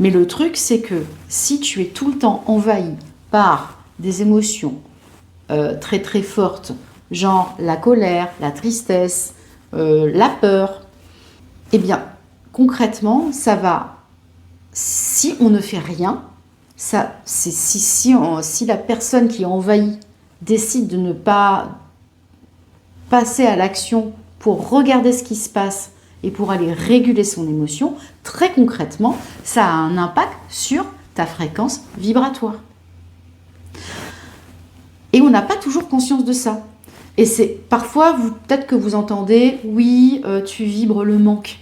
Mais le truc, c'est que si tu es tout le temps envahi par des émotions très très fortes, genre la colère, la tristesse, la peur, eh bien, concrètement, ça va, si on ne fait rien, si la personne qui est envahie décide de ne pas passer à l'action pour regarder ce qui se passe et pour aller réguler son émotion, très concrètement, ça a un impact sur ta fréquence vibratoire. Et on n'a pas toujours conscience de ça. Et c'est parfois, peut-être que vous entendez, oui, tu vibres le manque.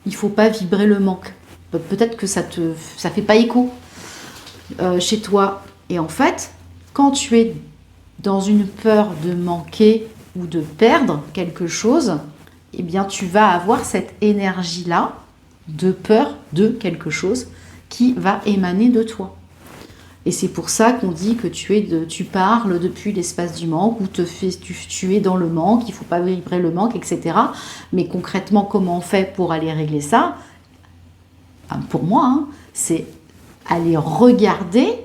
Il ne faut pas vibrer le manque. Peut-être que ça fait pas écho chez toi. Et en fait, quand tu es dans une peur de manquer ou de perdre quelque chose, eh bien, tu vas avoir cette énergie-là de peur de quelque chose qui va émaner de toi. Et c'est pour ça qu'on dit que tu parles depuis l'espace du manque ou tu es dans le manque, il ne faut pas vibrer le manque, etc. Mais concrètement, comment on fait pour aller régler ça? Pour moi, c'est aller regarder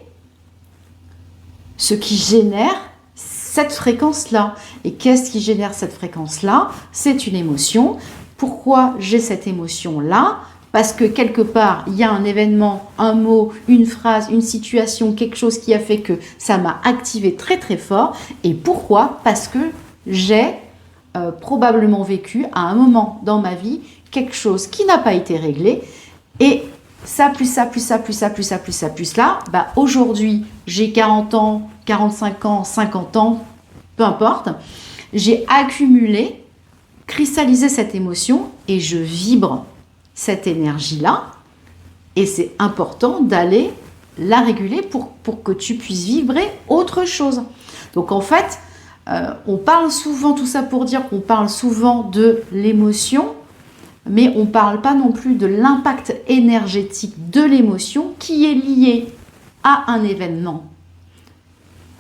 ce qui génère cette fréquence-là. Et qu'est-ce qui génère cette fréquence-là? C'est une émotion. Pourquoi j'ai cette émotion-là? Parce que quelque part, il y a un événement, un mot, une phrase, une situation, quelque chose qui a fait que ça m'a activé très très fort. Et pourquoi? Parce que j'ai probablement vécu à un moment dans ma vie quelque chose qui n'a pas été réglé. Et ça, plus ça, plus ça, plus ça, plus ça, plus ça, plus là, aujourd'hui, j'ai 40 ans, 45 ans, 50 ans, peu importe, j'ai accumulé, cristallisé cette émotion et je vibre cette énergie-là. Et c'est important d'aller la réguler pour que tu puisses vibrer autre chose. Donc en fait, on parle souvent, tout ça pour dire qu'on parle souvent de l'émotion, mais on ne parle pas non plus de l'impact énergétique de l'émotion qui est lié à un événement,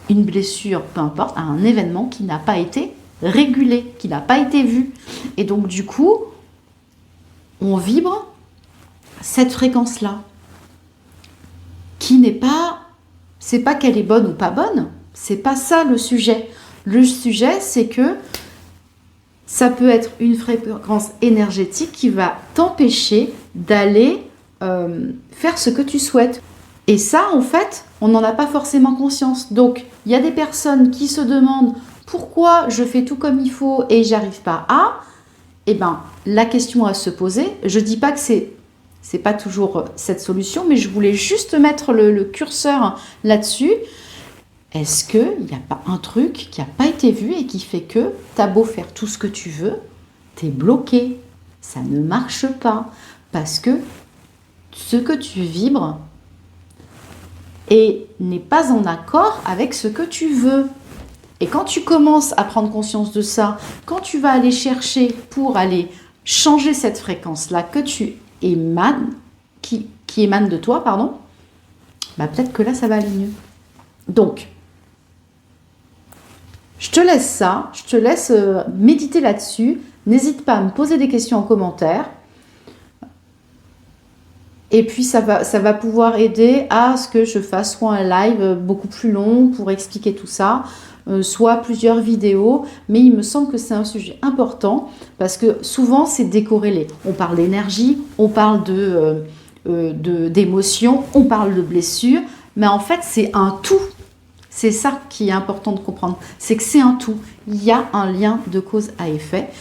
une blessure, peu importe, à un événement qui n'a pas été régulé, qui n'a pas été vu. Et donc du coup, on vibre cette fréquence-là, qui n'est pas, c'est pas qu'elle est bonne ou pas bonne, c'est pas ça le sujet. Le sujet, c'est que ça peut être une fréquence énergétique qui va t'empêcher d'aller faire ce que tu souhaites. Et ça, en fait, on n'en a pas forcément conscience. Donc, il y a des personnes qui se demandent pourquoi je fais tout comme il faut et j'arrive pas à. Eh bien, la question à se poser, je ne dis pas que c'est pas toujours cette solution, mais je voulais juste mettre le curseur là-dessus. Est-ce qu'il n'y a pas un truc qui n'a pas été vu et qui fait que tu as beau faire tout ce que tu veux, tu es bloqué, ça ne marche pas, parce que ce que tu vibres n'est pas en accord avec ce que tu veux. Et quand tu commences à prendre conscience de ça, quand tu vas aller chercher pour aller changer cette fréquence-là que tu émanes, qui émane de toi, pardon, peut-être que là, ça va aller mieux. Donc, je te laisse ça, je te laisse méditer là-dessus. N'hésite pas à me poser des questions en commentaire. Et puis, ça va pouvoir aider à ce que je fasse soit un live beaucoup plus long pour expliquer tout ça, soit plusieurs vidéos. Mais il me semble que c'est un sujet important parce que souvent, c'est décorrélé. On parle d'énergie, on parle d'émotions, on parle de blessures. Mais en fait, c'est un tout. C'est ça qui est important de comprendre. C'est que c'est un tout. Il y a un lien de cause à effet.